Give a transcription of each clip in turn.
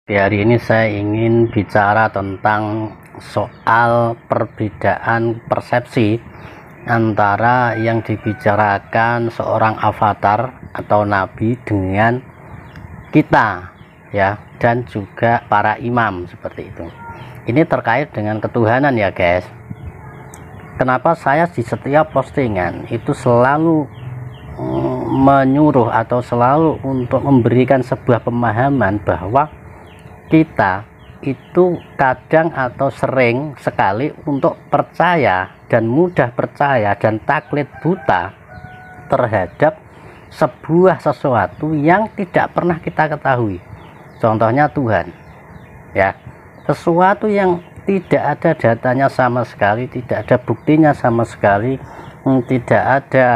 Di hari ini saya ingin bicara tentang soal perbedaan persepsi antara yang dibicarakan seorang avatar atau nabi dengan kita ya, dan juga para imam seperti itu. Ini terkait dengan ketuhanan ya guys. Kenapa saya di setiap postingan itu selalu menyuruh atau selalu untuk memberikan sebuah pemahaman bahwa kita itu kadang atau sering sekali untuk percaya dan mudah percaya dan taklid buta terhadap sebuah sesuatu yang tidak pernah kita ketahui. Contohnya Tuhan ya, sesuatu yang tidak ada datanya sama sekali, tidak ada buktinya sama sekali, tidak ada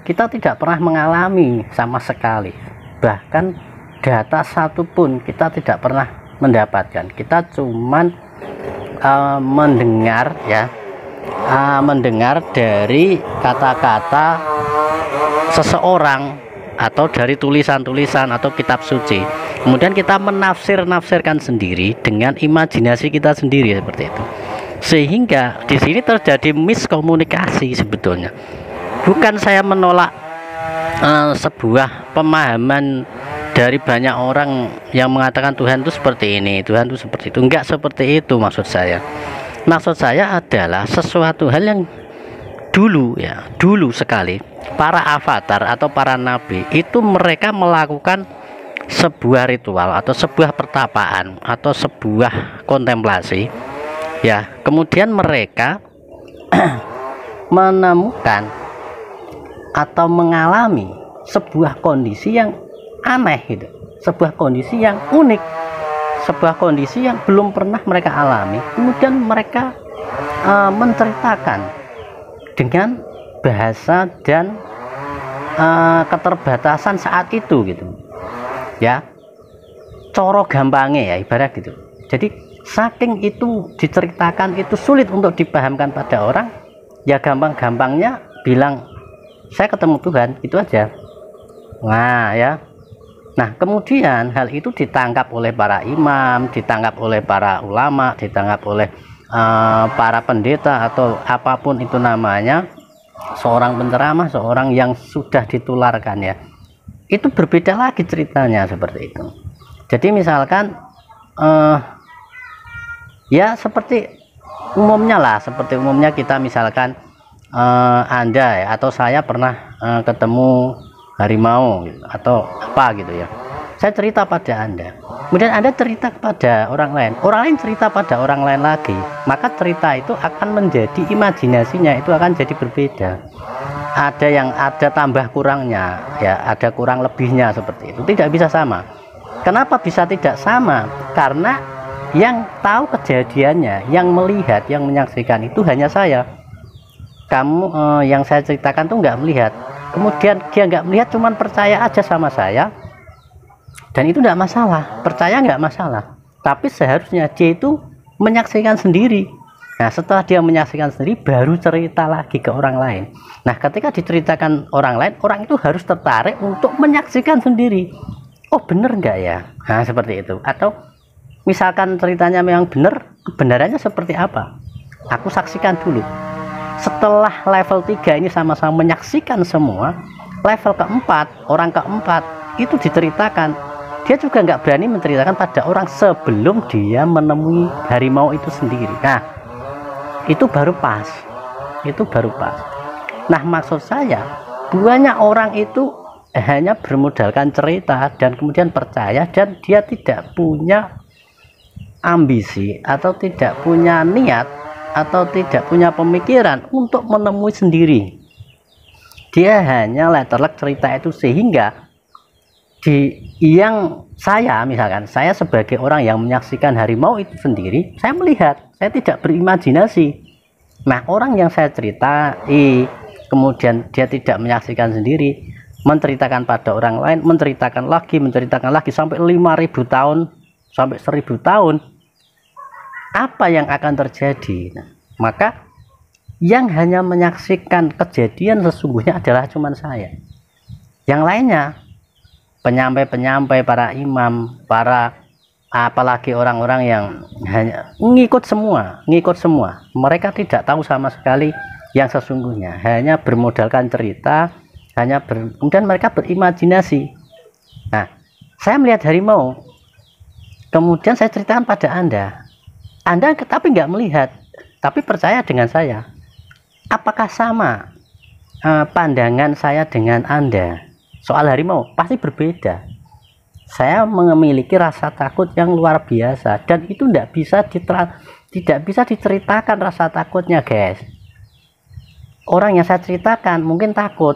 kita tidak pernah mengalami sama sekali, bahkan data satupun kita tidak pernah mendapatkan. Kita cuman mendengar ya, mendengar dari kata-kata seseorang atau dari tulisan-tulisan atau kitab suci, kemudian kita menafsir-nafsirkan sendiri dengan imajinasi kita sendiri seperti itu, sehingga di sini terjadi miskomunikasi. Sebetulnya bukan saya menolak sebuah pemahaman dari banyak orang yang mengatakan Tuhan itu seperti ini, Tuhan itu seperti itu. Enggak seperti itu maksud saya. Maksud saya adalah sesuatu hal yang dulu ya, dulu sekali para avatar atau para nabi itu mereka melakukan sebuah ritual atau sebuah pertapaan atau sebuah kontemplasi ya, kemudian mereka menemukan atau mengalami sebuah kondisi yang aneh gitu, sebuah kondisi yang unik, sebuah kondisi yang belum pernah mereka alami. Kemudian mereka menceritakan dengan bahasa dan keterbatasan saat itu gitu ya, coro gampangnya ya, ibarat gitu. Jadi saking itu diceritakan itu sulit untuk dipahamkan pada orang ya, gampang-gampangnya bilang saya ketemu Tuhan, itu aja. Nah ya, nah kemudian hal itu ditangkap oleh para imam, ditangkap oleh para ulama, ditangkap oleh para pendeta atau apapun itu namanya, seorang penceramah, seorang yang sudah ditularkan ya, itu berbeda lagi ceritanya seperti itu. Jadi misalkan ya seperti umumnya lah, seperti umumnya kita misalkan Anda ya, atau saya pernah ketemu harimau gitu, atau apa gitu ya, saya cerita pada Anda, kemudian Anda cerita kepada orang lain, orang lain cerita pada orang lain lagi, maka cerita itu akan menjadi imajinasinya itu akan jadi berbeda. Ada yang ada tambah kurangnya ya, ada kurang lebihnya seperti itu, tidak bisa sama. Kenapa bisa tidak sama? Karena yang tahu kejadiannya, yang melihat, yang menyaksikan itu hanya saya. Kamu yang saya ceritakan tuh nggak melihat, kemudian dia nggak melihat, cuman percaya aja sama saya, dan itu nggak masalah, percaya nggak masalah. Tapi seharusnya dia itu menyaksikan sendiri. Nah setelah dia menyaksikan sendiri baru cerita lagi ke orang lain. Nah ketika diceritakan orang lain, orang itu harus tertarik untuk menyaksikan sendiri. Oh bener nggak ya? Nah seperti itu. Atau misalkan ceritanya memang benar, kebenarannya seperti apa, aku saksikan dulu. Setelah level 3 ini sama-sama menyaksikan semua, level keempat, orang keempat itu diceritakan, dia juga nggak berani menceritakan pada orang sebelum dia menemui harimau itu sendiri. Nah itu baru pas, itu baru pas. Nah maksud saya, banyak orang itu hanya bermodalkan cerita dan kemudian percaya, dan dia tidak punya ambisi atau tidak punya niat atau tidak punya pemikiran untuk menemui sendiri. Dia hanya letterlek cerita itu, sehingga yang saya misalkan, saya sebagai orang yang menyaksikan harimau itu sendiri, saya melihat, saya tidak berimajinasi. Nah orang yang saya ceritai kemudian dia tidak menyaksikan sendiri, menceritakan pada orang lain, menceritakan lagi sampai 5.000 tahun, sampai 1.000 tahun, apa yang akan terjadi? Nah, maka yang hanya menyaksikan kejadian sesungguhnya adalah cuman saya. Yang lainnya penyampai-penyampai, para imam, para apalagi orang-orang yang hanya ngikut semua. Mereka tidak tahu sama sekali yang sesungguhnya, hanya bermodalkan cerita, kemudian mereka berimajinasi. Nah, saya melihat harimau, kemudian saya ceritakan pada Anda tapi nggak melihat, tapi percaya dengan saya. Apakah sama pandangan saya dengan Anda soal harimau? Pasti berbeda. Saya memiliki rasa takut yang luar biasa, dan itu tidak bisa diceritakan rasa takutnya, guys. Orang yang saya ceritakan mungkin takut,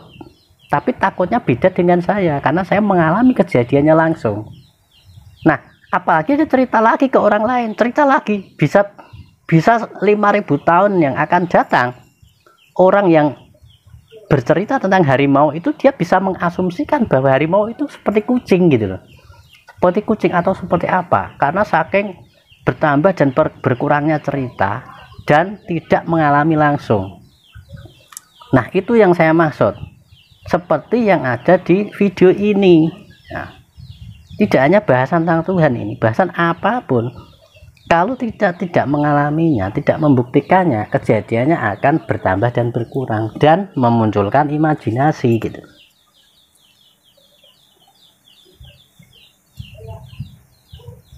tapi takutnya beda dengan saya karena saya mengalami kejadiannya langsung. Nah, apalagi dia cerita lagi ke orang lain, cerita lagi, bisa 5.000 tahun yang akan datang, orang yang bercerita tentang harimau itu dia bisa mengasumsikan bahwa harimau itu seperti kucing gitu loh, seperti kucing atau seperti apa, karena saking bertambah dan berkurangnya cerita dan tidak mengalami langsung. Nah, itu yang saya maksud, seperti yang ada di video ini. Nah, tidak hanya bahasan tentang Tuhan ini, bahasan apapun, kalau tidak mengalaminya, tidak membuktikannya, kejadiannya akan bertambah dan berkurang dan memunculkan imajinasi gitu.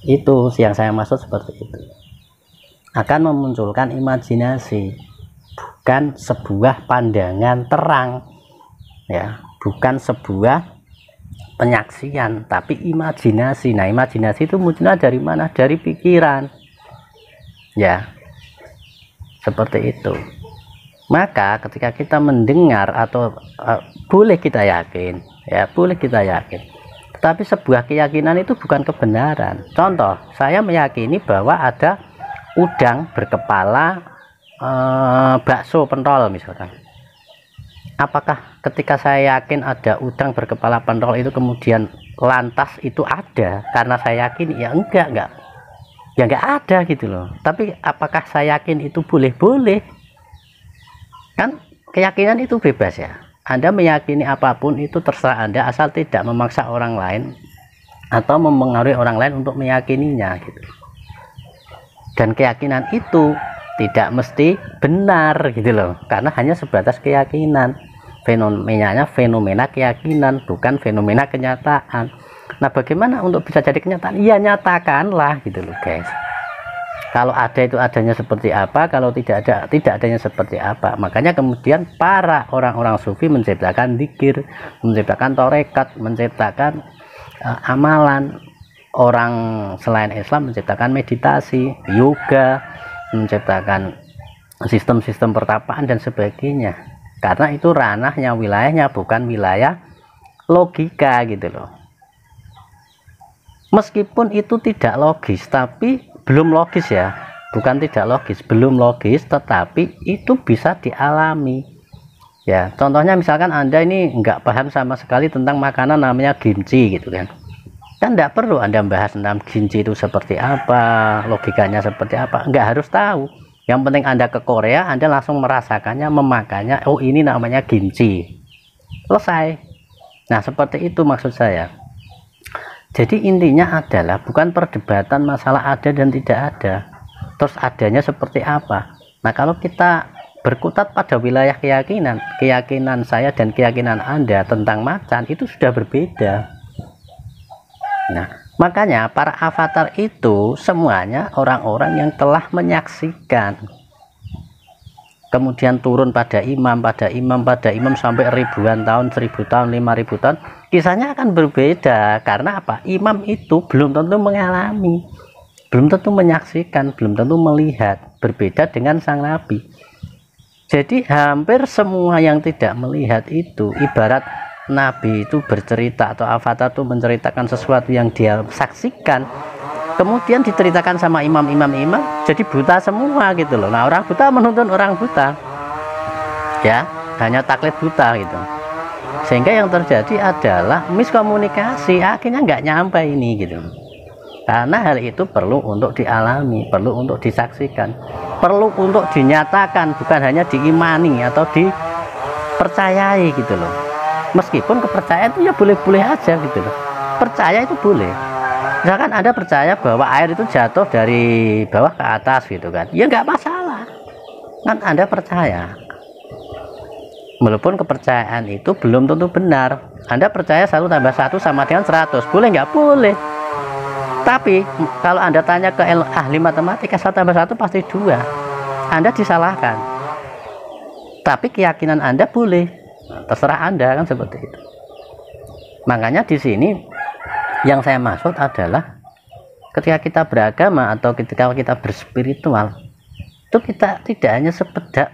Itu yang saya maksud, seperti itu. Akan memunculkan imajinasi, bukan sebuah pandangan terang, ya, bukan sebuah penyaksian, tapi imajinasi. Nah, imajinasi itu munculnya dari mana? Dari pikiran, ya, seperti itu. Maka ketika kita mendengar atau boleh kita yakin, ya, boleh kita yakin, tapi sebuah keyakinan itu bukan kebenaran. Contoh, saya meyakini bahwa ada udang berkepala bakso pentol misalkan. Apakah ketika saya yakin ada udang berkepala pentol itu kemudian lantas itu ada karena saya yakin? Ya enggak ya enggak ada gitu loh. Tapi apakah saya yakin itu boleh? Kan keyakinan itu bebas, ya. Anda meyakini apapun itu terserah Anda, asal tidak memaksa orang lain atau mempengaruhi orang lain untuk meyakininya gitu. Dan keyakinan itu tidak mesti benar gitu loh, karena hanya sebatas keyakinan. Fenomenanya fenomena keyakinan, bukan fenomena kenyataan. Nah, bagaimana untuk bisa jadi kenyataan? Ya nyatakanlah gitu loh, guys. Kalau ada itu adanya seperti apa, kalau tidak adanya seperti apa. Makanya kemudian para orang-orang sufi menciptakan dzikir, menciptakan torekat, menciptakan amalan. Orang selain Islam menciptakan meditasi, yoga, menciptakan sistem-sistem pertapaan dan sebagainya. Karena itu ranahnya, wilayahnya bukan wilayah logika gitu loh. Meskipun itu tidak logis, tapi belum logis, ya, bukan tidak logis, belum logis, tetapi itu bisa dialami, ya. Contohnya misalkan Anda ini nggak paham sama sekali tentang makanan namanya kimchi gitu kan tidak perlu Anda bahas tentang kimchi itu seperti apa, logikanya seperti apa, nggak harus tahu. Yang penting Anda ke Korea, Anda langsung merasakannya, memakannya, oh ini namanya kimchi, selesai. Nah, seperti itu maksud saya. Jadi intinya adalah bukan perdebatan masalah ada dan tidak ada, terus adanya seperti apa. Nah, kalau kita berkutat pada wilayah keyakinan saya dan keyakinan Anda tentang macan itu sudah berbeda. Nah, makanya para avatar itu semuanya orang-orang yang telah menyaksikan, kemudian turun pada imam sampai ribuan tahun, 1000 tahun, 5000 tahun, kisahnya akan berbeda. Karena apa? Imam itu belum tentu mengalami, belum tentu menyaksikan, belum tentu melihat. Berbeda dengan sang nabi. Jadi hampir semua yang tidak melihat itu, ibarat nabi itu bercerita atau avatar itu menceritakan sesuatu yang dia saksikan, kemudian diceritakan sama imam, jadi buta semua gitu loh. Nah, orang buta menuntun orang buta, ya, hanya taklid buta gitu. Sehingga yang terjadi adalah miskomunikasi, akhirnya nggak nyampe ini gitu. Karena hal itu perlu untuk dialami, perlu untuk disaksikan, perlu untuk dinyatakan, bukan hanya diimani atau dipercayai gitu loh. Meskipun kepercayaan itu ya boleh-boleh aja gitu loh. percaya itu boleh. Misalkan Anda percaya bahwa air itu jatuh dari bawah ke atas gitu kan, ya nggak masalah, kan Anda percaya. Walaupun kepercayaan itu belum tentu benar. Anda percaya 1 tambah 1 sama dengan 100, boleh nggak? Boleh. Tapi kalau Anda tanya ke ahli matematika, 1 tambah 1 pasti 2, Anda disalahkan. Tapi keyakinan Anda boleh, terserah Anda, kan seperti itu. Makanya di sini yang saya maksud adalah ketika kita beragama atau ketika kita berspiritual, itu kita tidak hanya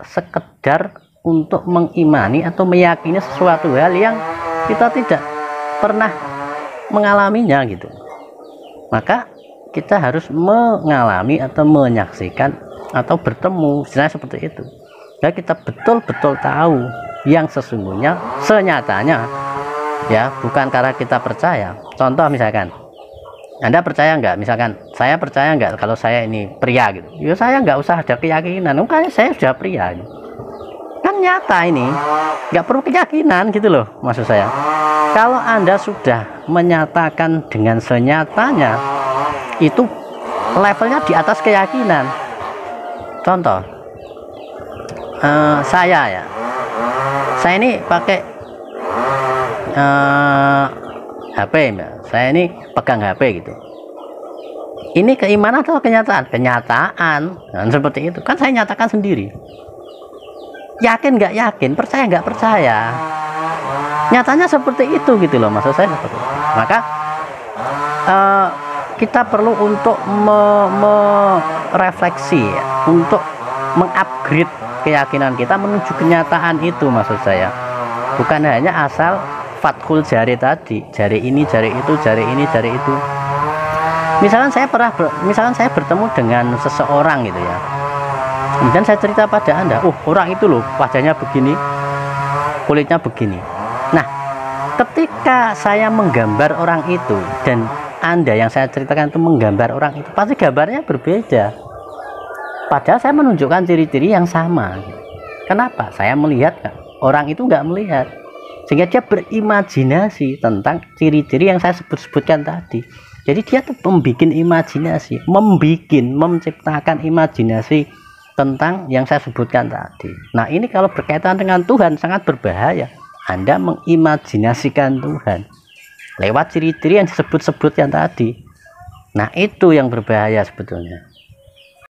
sekedar untuk mengimani atau meyakini sesuatu hal yang kita tidak pernah mengalaminya gitu. Maka kita harus mengalami atau menyaksikan atau bertemu, istilahnya seperti itu. Ya, kita betul-betul tahu yang sesungguhnya, senyatanya, ya, bukan karena kita percaya. Contoh misalkan, Anda percaya nggak? Misalkan saya percaya nggak kalau saya ini pria gitu. Ya saya nggak usah ada keyakinan, makanya saya sudah pria gitu. Kan nyata ini, nggak perlu keyakinan gitu loh maksud saya. Kalau Anda sudah menyatakan dengan senyatanya, itu levelnya di atas keyakinan. Contoh, saya ini pakai HP, saya ini pegang HP gitu. Ini keimanan atau kenyataan? Kenyataan, nah, seperti itu kan saya nyatakan sendiri. Yakin nggak yakin, percaya nggak percaya, nyatanya seperti itu gitu loh maksud saya seperti itu. Maka kita perlu untuk merefleksi ya, untuk mengupgrade keyakinan kita menuju kenyataan itu maksud saya. Bukan hanya asal fathul jari tadi, jari ini, jari itu, jari ini, jari itu. Misalkan saya bertemu dengan seseorang gitu ya, kemudian saya cerita pada Anda, orang itu loh wajahnya begini, kulitnya begini. Nah, ketika saya menggambar orang itu dan Anda yang saya ceritakan itu menggambar orang itu, pasti gambarnya berbeda. Padahal saya menunjukkan ciri-ciri yang sama. Kenapa? Saya melihat, orang itu nggak melihat, sehingga dia berimajinasi tentang ciri-ciri yang saya sebutkan tadi. Jadi dia tuh membuat imajinasi, menciptakan imajinasi tentang yang saya sebutkan tadi. Nah, ini kalau berkaitan dengan Tuhan sangat berbahaya. Anda mengimajinasikan Tuhan lewat ciri-ciri yang disebut-sebutkan tadi. Nah, itu yang berbahaya sebetulnya.